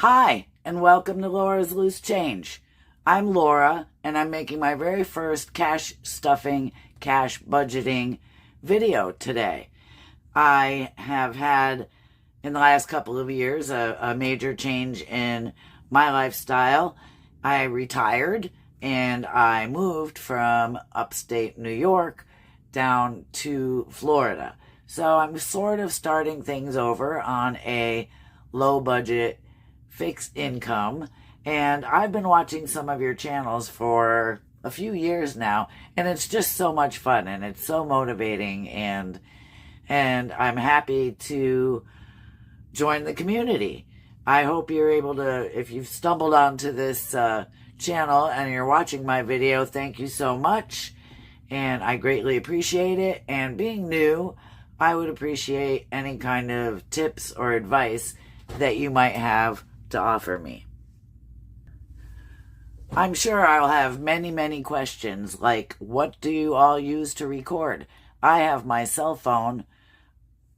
Hi, and welcome to Laura's Loose Change. I'm Laura, and I'm making my very first cash stuffing, cash budgeting video today. I have had, in the last couple of years, a major change in my lifestyle. I retired, and I moved from upstate New York down to Florida. So I'm sort of starting things over on a low-budget fixed income, and I've been watching some of your channels for a few years now, and it's just so much fun, and it's so motivating, and I'm happy to join the community. I hope you're able to, if you've stumbled onto this channel and you're watching my video, thank you so much, and I greatly appreciate it. And being new, I would appreciate any kind of tips or advice that you might have to offer me. I'm sure I'll have many questions like, what do you all use to record? I have my cell phone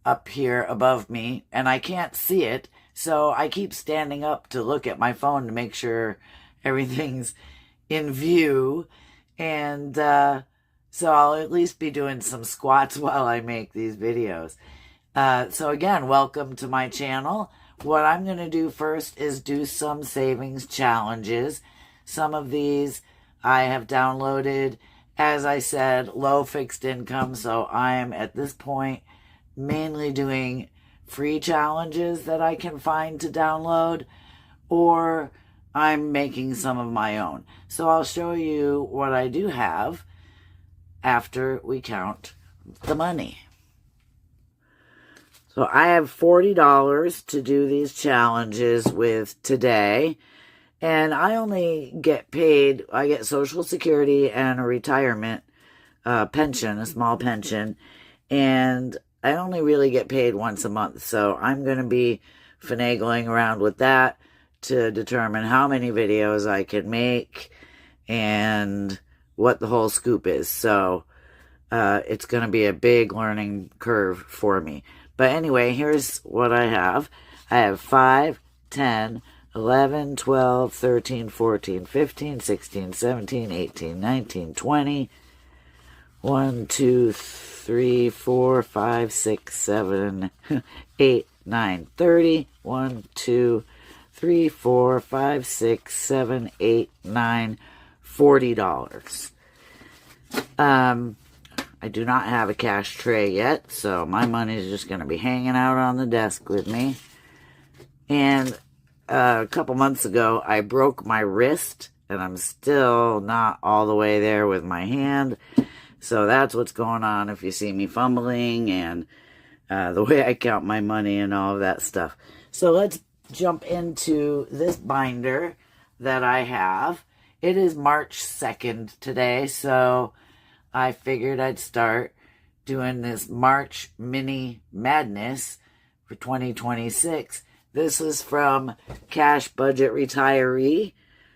up here above me and I can't see it, so I keep standing up to look at my phone to make sure everything's in view, and so I'll at least be doing some squats while I make these videos. So again, welcome to my channel. What I'm going to do first is do some savings challenges. Some of these I have downloaded. As I said, low fixed income, so I am at this point mainly doing free challenges that I can find to download, or I'm making some of my own. So I'll show you what I do have after we count the money. So I have $40 to do these challenges with today, and I only get paid, I get Social Security and a retirement pension, a small pension, and I only really get paid once a month, so I'm going to be finagling around with that to determine how many videos I can make and what the whole scoop is. So it's going to be a big learning curve for me. But anyway, here's what I have. I have 5, 10, 11, 12, 13, 14, 15, 16, 17, 18, 19, 20, 1, 2, 3, 4, 5, 6, 7, 8, 9, 30, 1, 2, 3, 4, 5, 6, 7, 8, 9, $40. I do not have a cash tray yet, so my money is just going to be hanging out on the desk with me. And a couple months ago, I broke my wrist, and I'm still not all the way there with my hand. So that's what's going on if you see me fumbling and the way I count my money and all of that stuff. So let's jump into this binder that I have. It is March 2nd today, so I figured I'd start doing this March mini madness for 2026. This is from Cash Budget Retiree.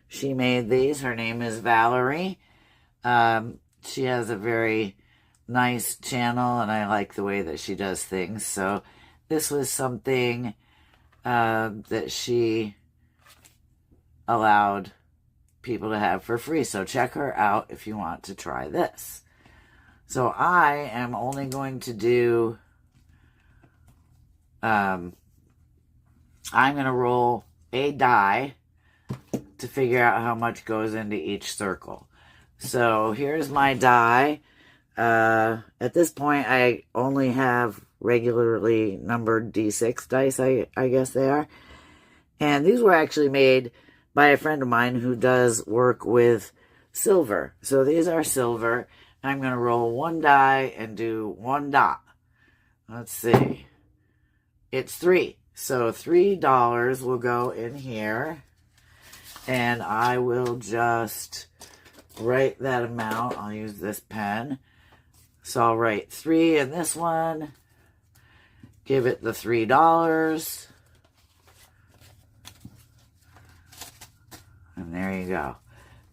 She made these. Her name is Valerie. She has a very nice channel, and I like the way that she does things. So this was something that she allowed people to have for free. So check her out if you want to try this. So I am only going to do, I'm going to roll a die to figure out how much goes into each circle. So here's my die. At this point, I only have regularly numbered D6 dice, I guess they are. And these were actually made by a friend of mine who does work with silver. So these are silver. I'm going to roll one die and do one dot. Let's see. It's 3. So $3 will go in here. And I will just write that amount. I'll use this pen. So I'll write 3 in this one. Give it the $3. And there you go.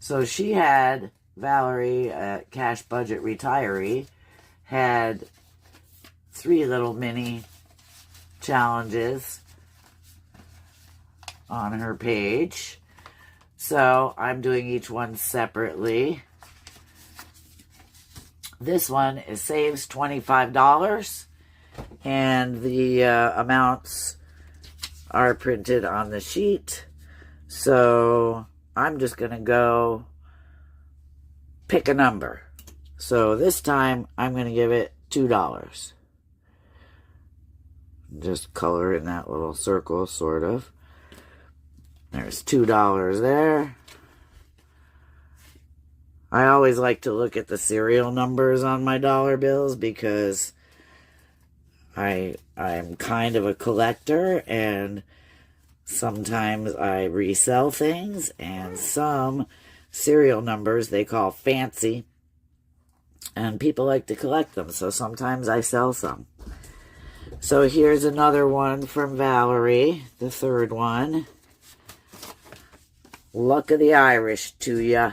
So she had, Valerie at Cash Budget Retiree, had 3 little mini challenges on her page. So I'm doing each one separately. This one saves $25, and the amounts are printed on the sheet. So I'm just going to go pick a number. So this time I'm going to give it $2. Just color in that little circle, sort of. There's $2 there. I always like to look at the serial numbers on my dollar bills because I'm kind of a collector, and sometimes I resell things, and some serial numbers they call fancy, and people like to collect them, so sometimes I sell some. So here's another one from Valerie, the third one. Luck of the Irish to ya.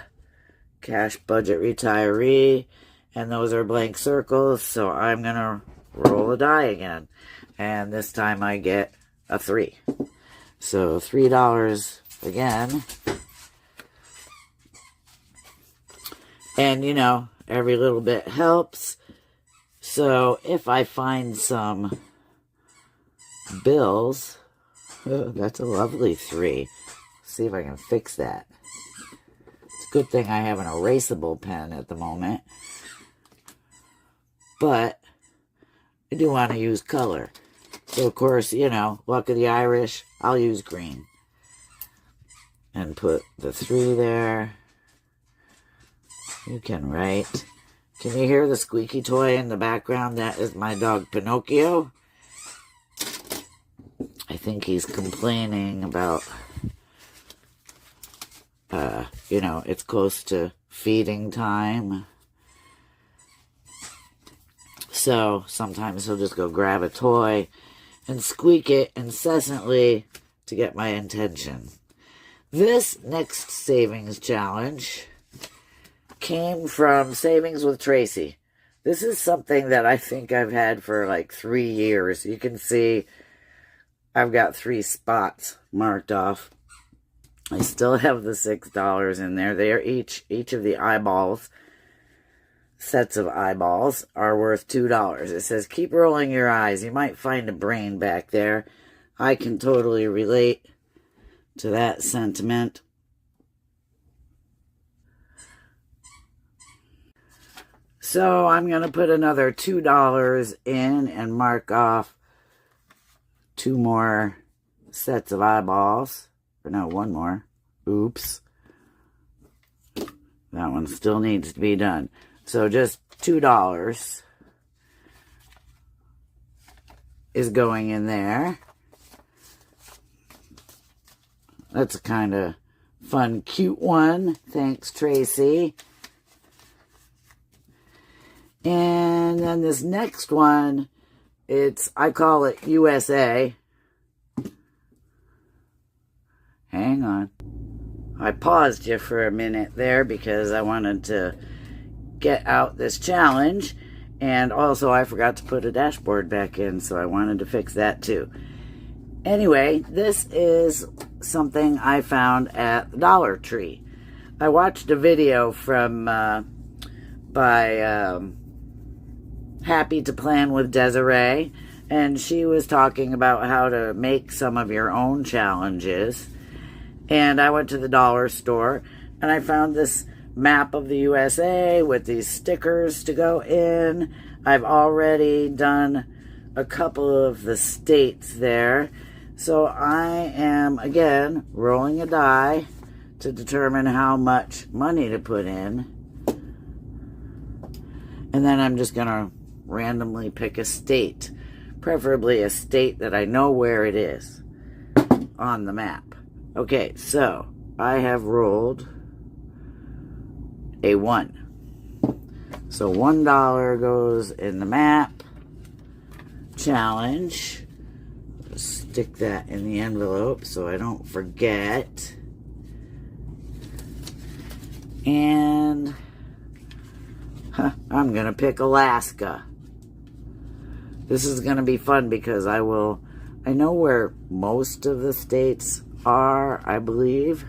Cash budget retiree, and those are blank circles, so I'm going to roll a die again. And this time I get a 3. So $3 again. And, you know, every little bit helps. So if I find some bills, oh, that's a lovely 3. See if I can fix that. It's a good thing I have an erasable pen at the moment. But I do want to use color. So, of course, you know, luck of the Irish, I'll use green. And put the 3 there. You can write. Can you hear the squeaky toy in the background? That is my dog Pinocchio. I think he's complaining about, you know, it's close to feeding time. So sometimes he'll just go grab a toy and squeak it incessantly to get my attention. This next savings challenge came from Savings with Tracy. This is something that I think I've had for like 3 years. You can see I've got 3 spots marked off. I still have the $6 in there. They are each of the eyeballs, sets of eyeballs, are worth $2. It says, keep rolling your eyes. You might find a brain back there. I can totally relate to that sentiment. So I'm going to put another $2 in and mark off 2 more sets of eyeballs. Or no, 1 more. Oops. That one still needs to be done. So just $2 is going in there. That's a kind of fun, cute one. Thanks, Tracy. And then this next one, I call it USA. Hang on. I paused you for a minute there because I wanted to get out this challenge. And also I forgot to put a dashboard back in, so I wanted to fix that too. Anyway, this is something I found at the Dollar Tree. I watched a video from by Happy to Plan with Desiree, and she was talking about how to make some of your own challenges. And I went to the dollar store, and I found this map of the USA with these stickers to go in. I've already done a couple of the states there. So I am, again, rolling a die to determine how much money to put in. And then I'm just going to randomly pick a state. Preferably a state that I know where it is on the map. Okay, so I have rolled a 1. So $1 goes in the map challenge. Stick that in the envelope so I don't forget. And I'm going to pick Alaska. This is going to be fun because I know where most of the states are, I believe.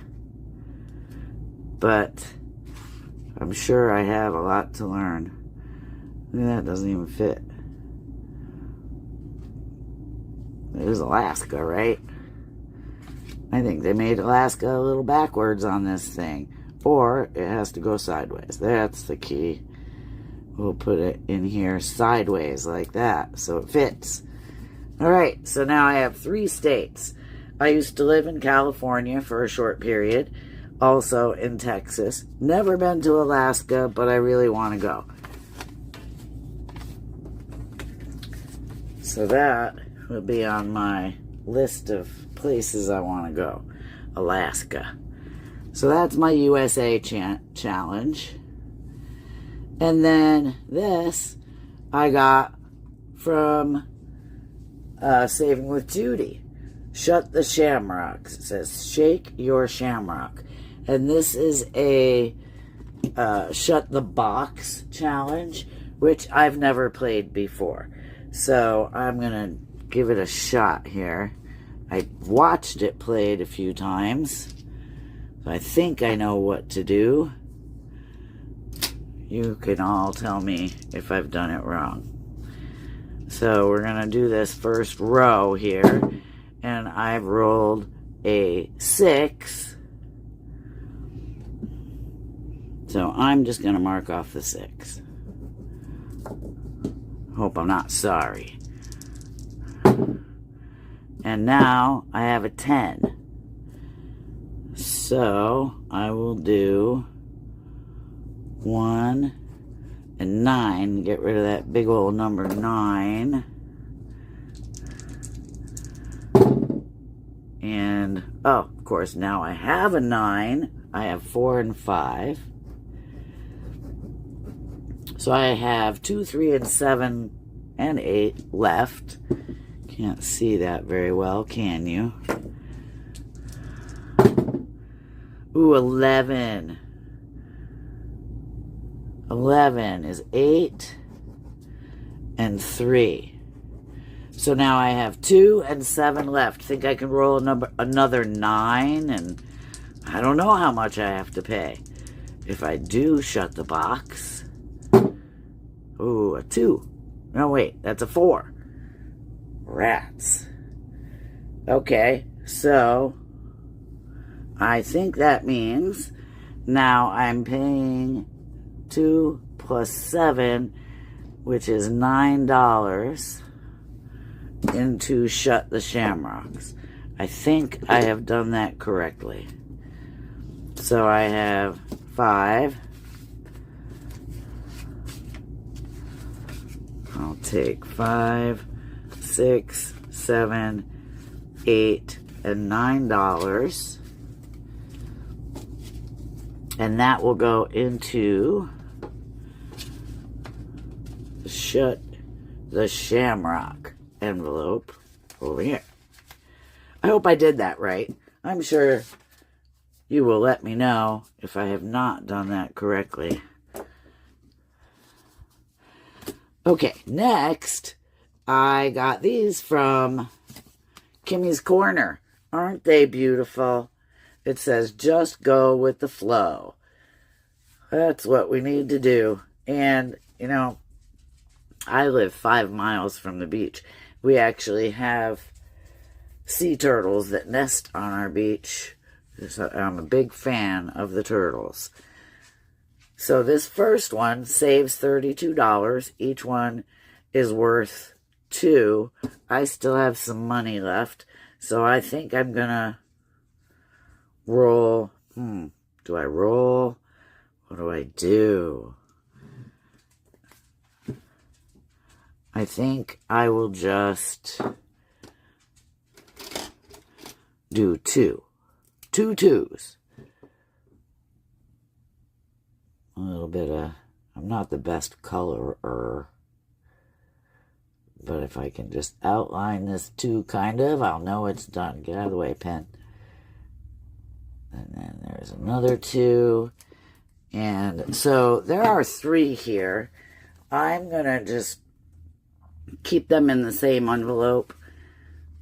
But I'm sure I have a lot to learn. Look at that, doesn't even fit. It is Alaska, right? I think they made Alaska a little backwards on this thing. Or it has to go sideways. That's the key. We'll put it in here sideways like that so it fits. Alright, so now I have 3 states. I used to live in California for a short period. Also in Texas. Never been to Alaska, but I really want to go. So that will be on my list of places I want to go. Alaska. So that's my USA challenge. And then this I got from Saving with Judy. Shut the Shamrocks. It says shake your shamrock. And this is a shut the box challenge, which I've never played before. So I'm going to give it a shot here. I watched it played a few times. So I think I know what to do. You can all tell me if I've done it wrong. So we're going to do this first row here. And I've rolled a 6. So I'm just going to mark off the 6. Hope I'm not sorry. And now I have a 10. So I will do 1 and 9. Get rid of that big old number 9. And, oh, of course, now I have a 9. I have 4 and 5. So I have 2, 3, and 7, and 8 left. Can't see that very well, can you? Ooh, 11. 11 is 8 and 3. So now I have 2 and 7 left. Think I can roll another 9, and I don't know how much I have to pay. If I do shut the box... Ooh, a 2. No, wait, that's a 4. Rats. Okay, so I think that means now I'm paying 2 plus 7, which is $9, into Shut the Shamrocks. I think I have done that correctly. So I have 5. I'll take 5, 6, 7, 8, and $9. And that will go into the Shut the Shamrock envelope over here. I hope I did that right. I'm sure you will let me know if I have not done that correctly. Okay, next, I got these from Kimmy's Corner. Aren't they beautiful? It says, just go with the flow. That's what we need to do. And, you know, I live 5 miles from the beach. We actually have sea turtles that nest on our beach. So I'm a big fan of the turtles. So this first one saves $32. Each one is worth $2. I still have some money left. So I think I'm going to roll. Do I roll? What do I do? I think I will just do 2. 2 2s. A little bit of, I'm not the best colorer, but if I can just outline this 2 kind of, I'll know it's done. Get out of the way, pen. And then there's another 2. And so there are 3 here. I'm going to just keep them in the same envelope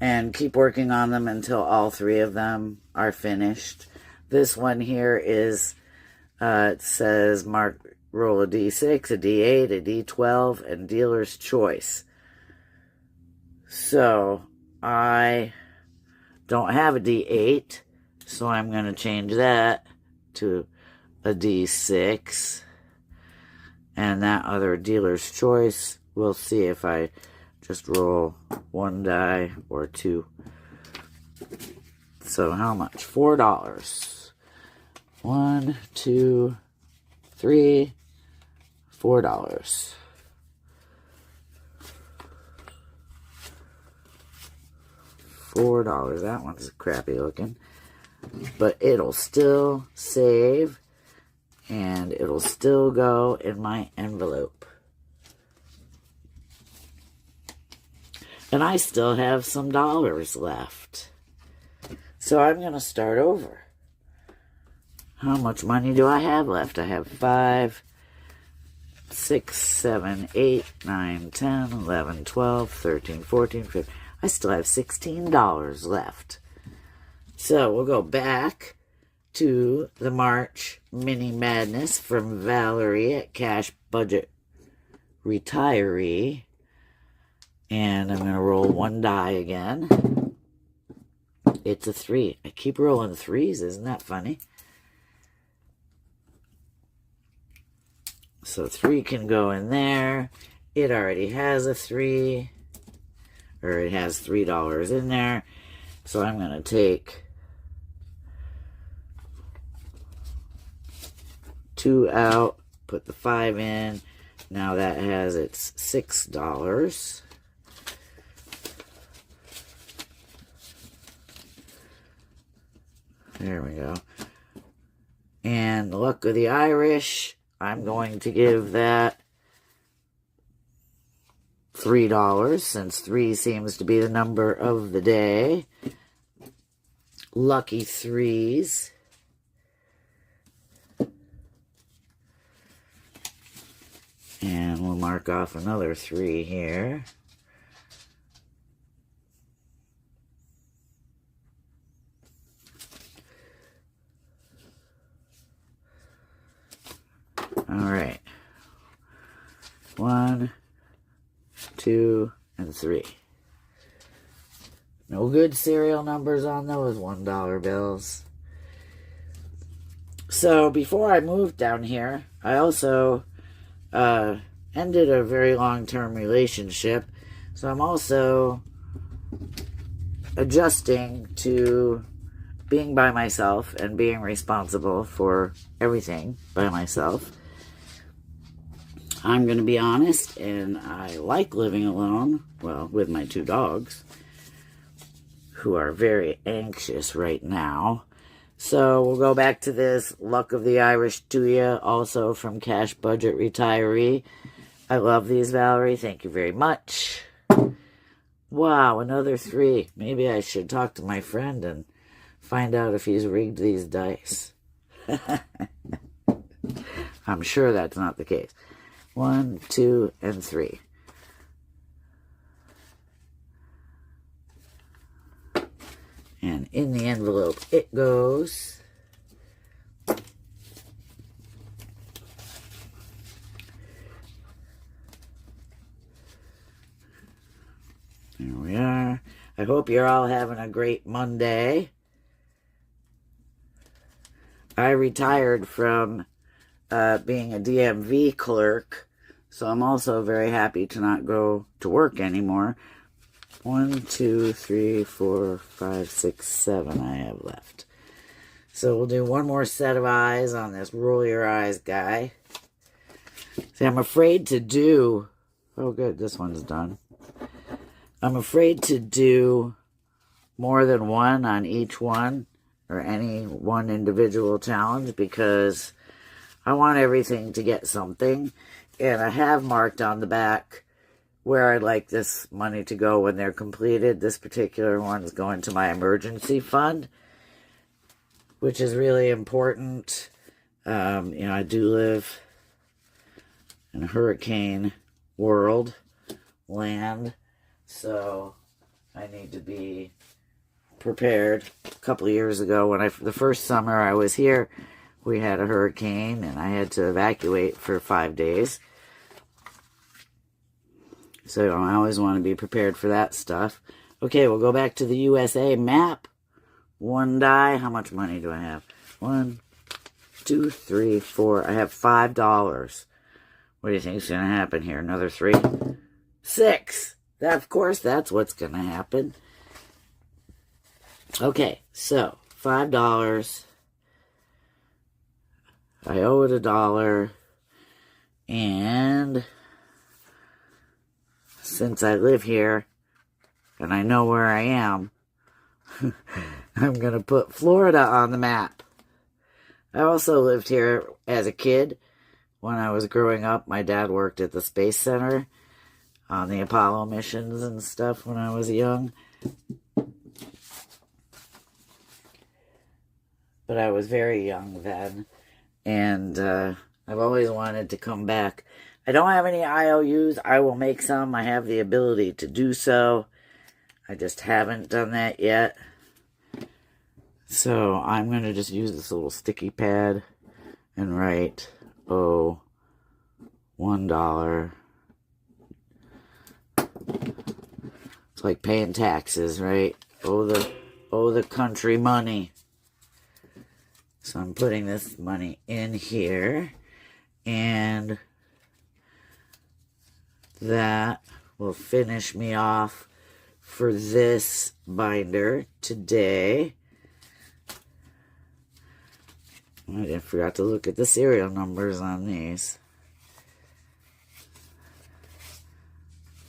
and keep working on them until all 3 of them are finished. This one here is, it says roll a D6, a D8, a D12, and dealer's choice. So I don't have a D8, so I'm going to change that to a D6. And that other dealer's choice, we'll see if I just roll one die or two. So how much? $4. 1, 2, 3, $4. $4. That one's crappy looking. But it'll still save. And it'll still go in my envelope. And I still have some dollars left. So I'm going to start over. How much money do I have left? I have 5, 6, 7, 8, 9, 10, 11, 12, 13, 14, 15. I still have $16 left. So we'll go back to the March Mini Madness from Valerie at Cash Budget Retiree. And I'm going to roll one die again. It's a 3. I keep rolling 3s. Isn't that funny? So 3 can go in there. It already has a 3. Or it has $3 in there. So I'm going to take 2 out, put the 5 in. Now that has its $6. There we go. And the luck of the Irish, I'm going to give that $3, since 3 seems to be the number of the day. Lucky 3s. And we'll mark off another 3 here. All right. 1, 2, and 3. No good serial numbers on those $1 bills. So before I moved down here, I also ended a very long-term relationship. So I'm also adjusting to being by myself and being responsible for everything by myself. I'm going to be honest, and I like living alone, well, with my 2 dogs, who are very anxious right now. So we'll go back to this Luck of the Irish to you, also from Cash Budget Retiree. I love these, Valerie. Thank you very much. Wow, another 3. Maybe I should talk to my friend and find out if he's rigged these dice. I'm sure that's not the case. 1, 2, and 3. And in the envelope it goes. There we are. I hope you're all having a great Monday. I retired from being a DMV clerk, so I'm also very happy to not go to work anymore. 1, 2, 3, 4, 5, 6, 7 I have left. So we'll do one more set of eyes on this roll your eyes guy. See, I'm afraid to do... Oh, good, this one's done. I'm afraid to do more than one on each one, or any one individual challenge, because I want everything to get something. And I have marked on the back where I'd like this money to go when they're completed. This particular one's going to my emergency fund, which is really important. You know, I do live in a hurricane land, so I need to be prepared. A couple of years ago, when the first summer I was here, we had a hurricane and I had to evacuate for 5 days. So I always want to be prepared for that stuff. Okay, we'll go back to the USA map. 1 die. How much money do I have? 1, 2, 3, 4. I have $5. What do you think is going to happen here? Another 3? 6. Of course, that's what's going to happen. Okay, so $5. I owe it $1. And since I live here and I know where I am, I'm going to put Florida on the map. I also lived here as a kid. When I was growing up, my dad worked at the Space Center on the Apollo missions and stuff when I was young. But I was very young then. And I've always wanted to come back. I don't have any IOUs. I will make some. I have the ability to do so. I just haven't done that yet. So I'm going to just use this little sticky pad and write, oh, $1. It's like paying taxes, right? Oh, the country money. So I'm putting this money in here, and that will finish me off for this binder today. I forgot to look at the serial numbers on these.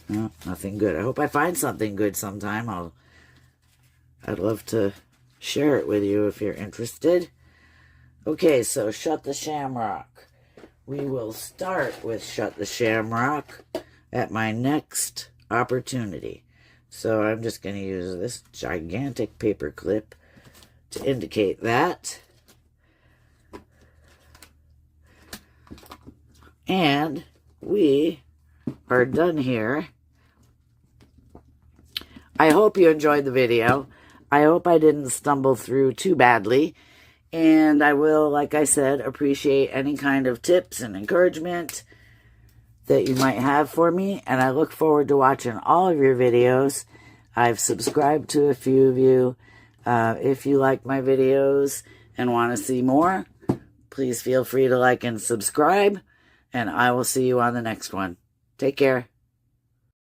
No, nothing good. I hope I find something good sometime. I'd love to share it with you if you're interested. Okay, so Shut the Shamrock. We will start with Shut the Shamrock at my next opportunity. So I'm just going to use this gigantic paper clip to indicate that. And we are done here. I hope you enjoyed the video. I hope I didn't stumble through too badly. And I will, like I said, appreciate any kind of tips and encouragement that you might have for me. And I look forward to watching all of your videos. I've subscribed to a few of you. If you like my videos and want to see more, please feel free to like and subscribe. And I will see you on the next one. Take care.